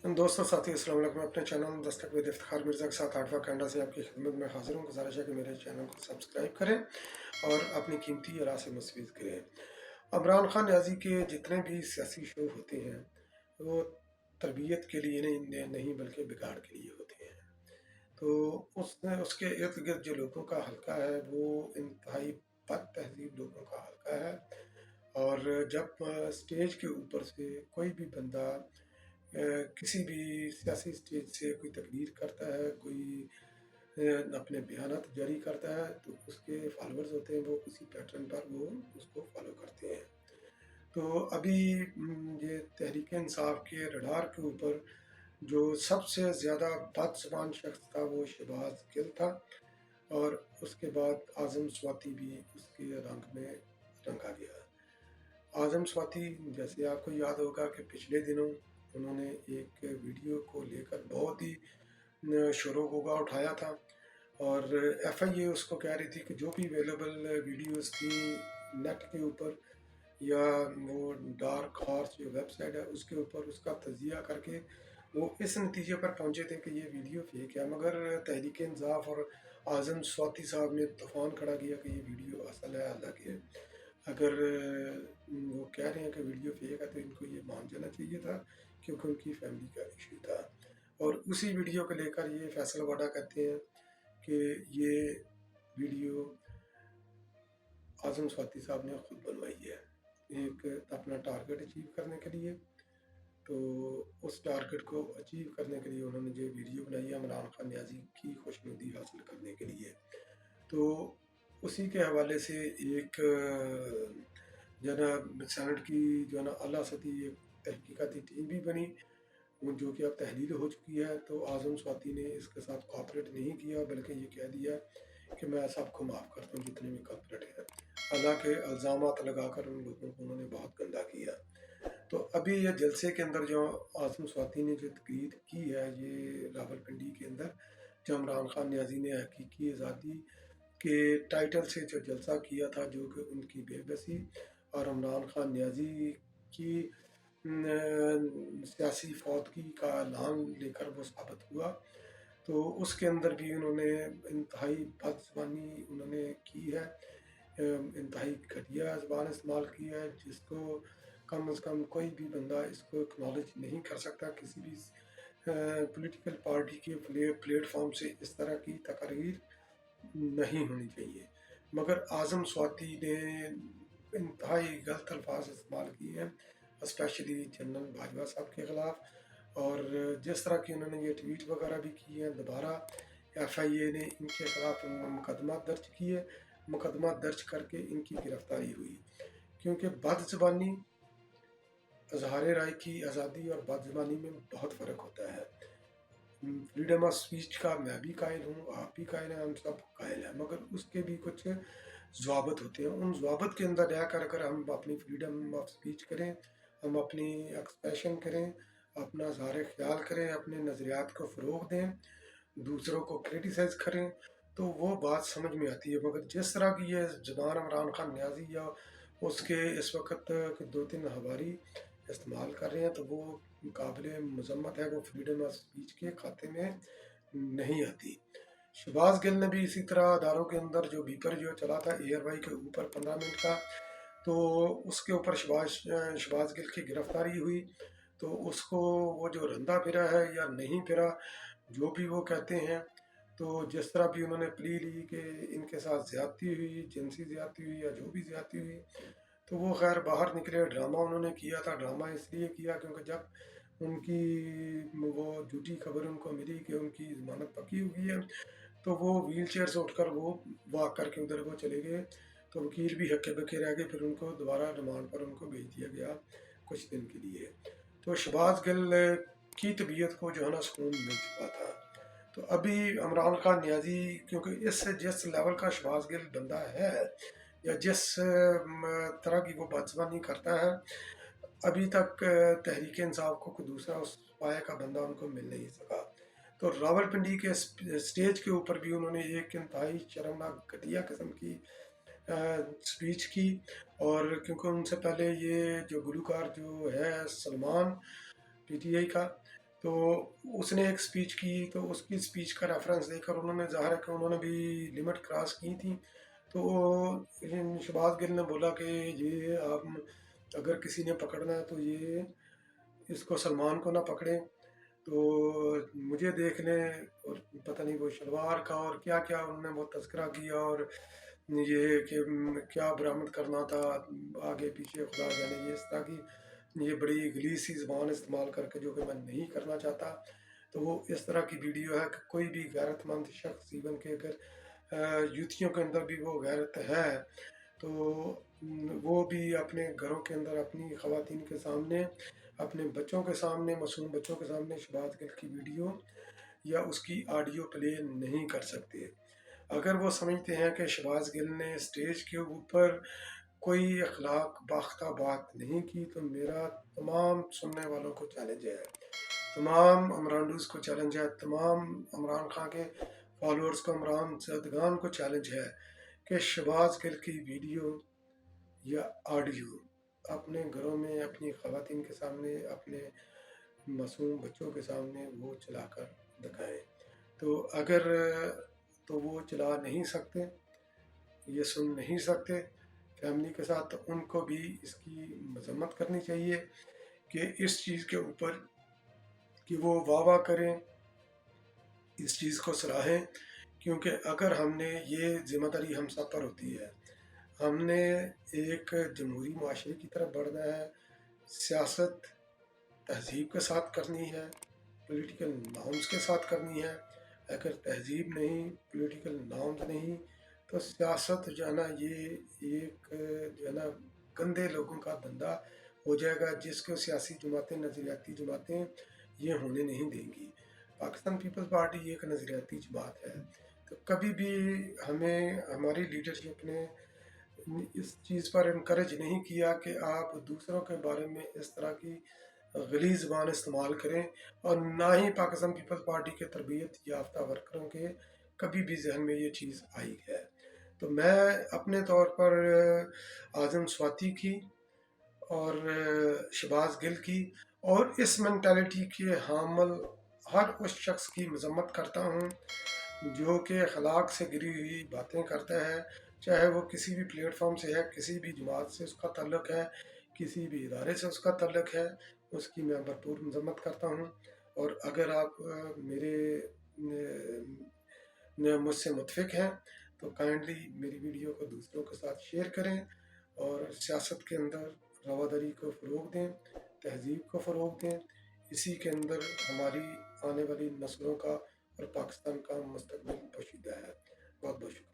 दोस्तों साथियों अस्सलाम वालेकुम। मैं अपने चैनल दस्तक विद इफ्तिखार मिर्ज़ा के साथ आठवां कैनेडा से आपकी खिदमत में हाजिर हूँ। गुजारिश है कि मेरे चैनल को सब्सक्राइब करें और अपनी कीमती राय से मुस्तफ़ीद करें। इमरान खान न्याज़ी के जितने भी सियासी शो होते हैं वो तरबियत के लिए नहीं बल्कि बिगाड़ के लिए होते हैं। तो उसके इर्द गिर्द जो लोगों का हल्का है वो इंतहाई बद तहजीब लोगों का हल्का है। और जब स्टेज के ऊपर से कोई भी बंदा किसी भी सियासी स्टेज से कोई तकरीर करता है, कोई अपने बयानात जारी करता है, तो उसके फॉलोअर्स होते हैं वो उसी पैटर्न पर वो उसको फॉलो करते हैं। तो अभी ये तहरीक इंसाफ के रडार के ऊपर जो सबसे ज़्यादा बदज़ुबान शख्स था वो शहबाज गिल था, और उसके बाद आज़म स्वाति भी उसके रंग में रंगा गया। आज़म स्वाति, जैसे आपको याद होगा कि पिछले दिनों उन्होंने एक वीडियो को लेकर बहुत ही शोर गुगा उठाया था, और एफआईए उसको कह रही थी कि जो भी अवेलेबल वीडियोस थी नेट के ऊपर या वो डार्क हॉर्स जो वेबसाइट है उसके ऊपर उसका तजिया करके वो इस नतीजे पर पहुंचे थे कि ये वीडियो फेक है। मगर तहरीक इंसाफ और आज़म स्वाति साहब ने तूफान खड़ा किया कि ये वीडियो असल है। हालांकि अगर वो कह रहे हैं कि वीडियो फेक है तो इनको ये मान जाना चाहिए था, क्योंकि उनकी फैमिली का इशू था। और उसी वीडियो को लेकर ये फैसला वाडा कहते हैं कि ये वीडियो आज़म स्वाति साहब ने खुद बनवाई है एक अपना टारगेट अचीव करने के लिए। तो उस टारगेट को अचीव करने के लिए उन्होंने जो वीडियो बनाई है इमरान खान न्याज़ी की खुशनुदी हासिल करने के लिए। तो उसी के हवाले से एक जो है ना सेनेट की जो है ना अला सती एक तहकीकाती टीम भी बनी, वो जो कि अब तहलील हो चुकी है। तो आज़म स्वाति ने इसके साथ कॉपरेट नहीं किया, बल्कि ये कह दिया कि मैं सबको माफ़ करता हूँ जितने भी कॉपरेट हैं। हालांकि इल्ज़ामात लगाकर उन लोगों को उन्होंने बहुत गंदा किया। तो अभी ये जलसे के अंदर जो आज़म स्वाति ने जो तकरीर की है ये रावलपिंडी के अंदर, जो इमरान खान न्याज़ी ने हकीकी आज़ादी के टाइटल से जो जलसा किया था, जो कि उनकी बेबसी और इमरान खान न्याज़ी की सियासी फौतगी का ऐलान लेकर वो साबित हुआ। तो उसके अंदर भी उन्होंने इंतहाई बदज़ुबानी उन्होंने की है, इंतहाई घटिया ज़बान इस्तेमाल की है, जिसको कम अज़ कम कोई भी बंदा इसको एक्नॉलेज नहीं कर सकता। किसी भी पॉलिटिकल पार्टी के प्लेटफॉर्म से इस तरह की तकरीर नहीं होनी चाहिए। मगर आज़म स्वाति ने इंतहाई गलत अल्फाज इस्तेमाल किए हैं, स्पेशली जनरल बाजवा साहब के ख़िलाफ़। और जिस तरह की उन्होंने ये ट्वीट वगैरह भी किए हैं, दोबारा एफआईए ने इनके ख़िलाफ़ मुकदमा दर्ज किए, मुकदमा दर्ज करके इनकी गिरफ़्तारी हुई। क्योंकि बदज़ुबानी, इज़हार राय की आज़ादी और बदज़ुबानी में बहुत फ़र्क होता है। फ्रीडम ऑफ स्पीच का मैं भी कायल हूँ, आप भी कायल हैं, हम सब कायल हैं, मगर उसके भी कुछ ज़वाबित होते हैं। उन ज़वाबित के अंदर रह कर अगर हम अपनी फ्रीडम ऑफ स्पीच करें, हम अपनी एक्सप्रेशन करें, अपना इज़हार ख्याल करें, अपने नज़रियात को फ़रोग़ दें, दूसरों को क्रिटिसाइज़ करें, तो वो बात समझ में आती है। मगर जिस तरह की ये ज़बान इमरान खान न्याज़ी या उसके इस वक्त 2-3 हवारी इस्तेमाल कर रहे हैं, तो वो काबिल मज़म्मत है, वो फ्रीडम ऑफ स्पीच के खाते में नहीं आती। शहबाज गिल ने भी इसी तरह अदारों के अंदर जो बीपर जो चला था एयरवाई के ऊपर 15 मिनट का, तो उसके ऊपर शहबाज गिल की गिरफ्तारी हुई। तो उसको वो जो रंधा फिरा है या नहीं फिरा, जो भी वो कहते हैं, तो जिस तरह भी उन्होंने प्ली ली कि इनके साथ ज़्यादती हुई, जिनसी ज़्यादती हुई या जो भी ज़्यादती हुई, तो वो खैर बाहर निकले। ड्रामा उन्होंने किया था। ड्रामा इसलिए किया क्योंकि जब उनकी वो झूठी खबर उनको मिली कि उनकी ज़मानत पक्की हो गई है, तो वो व्हील चेयर से उठकर वो वॉक करके उधर वो चले गए। तो वकील भी हक्के बक्के रह गए, फिर उनको दोबारा रिमांड पर उनको भेज दिया गया कुछ दिन के लिए। तो शहबाज गिल की तबीयत को जो है ना सुकून मिल चुका था। तो अभी इमरान खान न्याज़ी, क्योंकि इस जिस लेवल का शहबाज गिल बंदा है या जिस तरह की वो बदज़ुबानी करता है, अभी तक तहरीक इंसाफ को कोई दूसरा उस पाए का बंदा उनको मिल नहीं सका। तो रावलपिंडी के स्टेज के ऊपर भी उन्होंने एक इंतहाई शर्मनाक घटिया किस्म की स्पीच की। और क्योंकि उनसे पहले ये जो गुलकार जो है सलमान पीटीआई का, تو اس نے ایک سپیچ کی، تو اس کی سپیچ کا ریفرنس دے کر انہوں نے ظاہر ہے کہ انہوں نے بھی لمٹ کراس کی تھی. تو شہباز گل نے بولا کہ یہ آپ اگر کسی نے پکڑنا ہے تو یہ اس کو سلمان کو نہ پکڑیں، تو مجھے دیکھ لیں. اور پتہ نہیں وہ شلوار کا اور کیا کیا انہوں نے وہ تذکرہ کیا، اور یہ کہ کیا برآمد کرنا تھا آگے پیچھے خدا جانے. یہ اس طرح کی یہ بڑی غلیظ سی زبان استعمال کر کے جو کہ میں نہیں کرنا چاہتا. تو وہ اس طرح کی ویڈیو ہے کہ کوئی بھی غیرت مند شخص، ایون کہ اگر یوتھیوں کے اندر بھی وہ غیرت ہے تو وہ بھی اپنے گھروں کے اندر اپنی خواتین کے سامنے، اپنے بچوں کے سامنے، معصوم بچوں کے سامنے شہباز گل کی ویڈیو یا اس کی آڈیو پلے نہیں کر سکتے. اگر وہ سمجھتے ہیں کہ شہباز گل نے اسٹیج کے اوپر کوئی اخلاق باختہ بات نہیں کی، تو میرا تمام سننے والوں کو چیلنج ہے، تمام عمران کو چیلنج ہے، تمام عمران خان کے فالورز کو، عمران زدگان کو چیلنج ہے کہ شہباز گل کی ویڈیو یا آڈیو اپنے گھروں میں اپنی خواتین کے سامنے، اپنے معصوم بچوں کے سامنے وہ چلا کر دکھائیں. تو اگر تو وہ چلا نہیں سکتے، یہ سن نہیں سکتے فیملی کے ساتھ، تو ان کو بھی اس کی مذمت کرنی چاہیے کہ اس چیز کے اوپر کہ وہ واہ واہ کریں، اس چیز کو سراہیں. کیونکہ اگر ہم نے یہ ذمہ داری ہم سب پر ہوتی ہے، ہم نے ایک جمہوری معاشرے کی طرف بڑھنا ہے، سیاست تہذیب کے ساتھ کرنی ہے، پولیٹیکل نارمز کے ساتھ کرنی ہے. اگر تہذیب نہیں، پولیٹیکل نارمز نہیں، تو سیاست جو ہے نا یہ ایک جو ہے نا گندے لوگوں کا دھندا ہو جائے گا، جس کو سیاسی جماعتیں، نظریاتی جماعتیں یہ ہونے نہیں دیں گی. پاکستان پیپلز پارٹی ایک نظریاتی جماعت ہے. تو کبھی بھی ہمیں ہماری لیڈرشپ نے اس چیز پر انکریج نہیں کیا کہ آپ دوسروں کے بارے میں اس طرح کی غلیظ زبان استعمال کریں، اور نہ ہی پاکستان پیپلز پارٹی کے تربیت یافتہ ورکروں کے کبھی بھی ذہن میں یہ چیز آئی ہے. تو میں اپنے طور پر اعظم سواتی کی اور شہباز گل کی اور اس مینٹالٹی کے حامل ہر اس شخص کی مذمت کرتا ہوں جو کہ اخلاق سے گری ہوئی باتیں کرتا ہے، چاہے وہ کسی بھی پلیٹ فارم سے ہے، کسی بھی جماعت سے اس کا تعلق ہے، کسی بھی ادارے سے اس کا تعلق ہے، اس کی میں بھرپور مذمت کرتا ہوں. اور اگر آپ مجھ سے متفق ہیں تو کائنڈلی میری ویڈیو کو دوسروں کے ساتھ شیئر کریں، اور سیاست کے اندر رواداری کو فروغ دیں، تہذیب کو فروغ دیں. اسی کے اندر ہماری آنے والی نسلوں کا اور پاکستان کا مستقبل پوشیدہ ہے. بہت بہت شکریہ.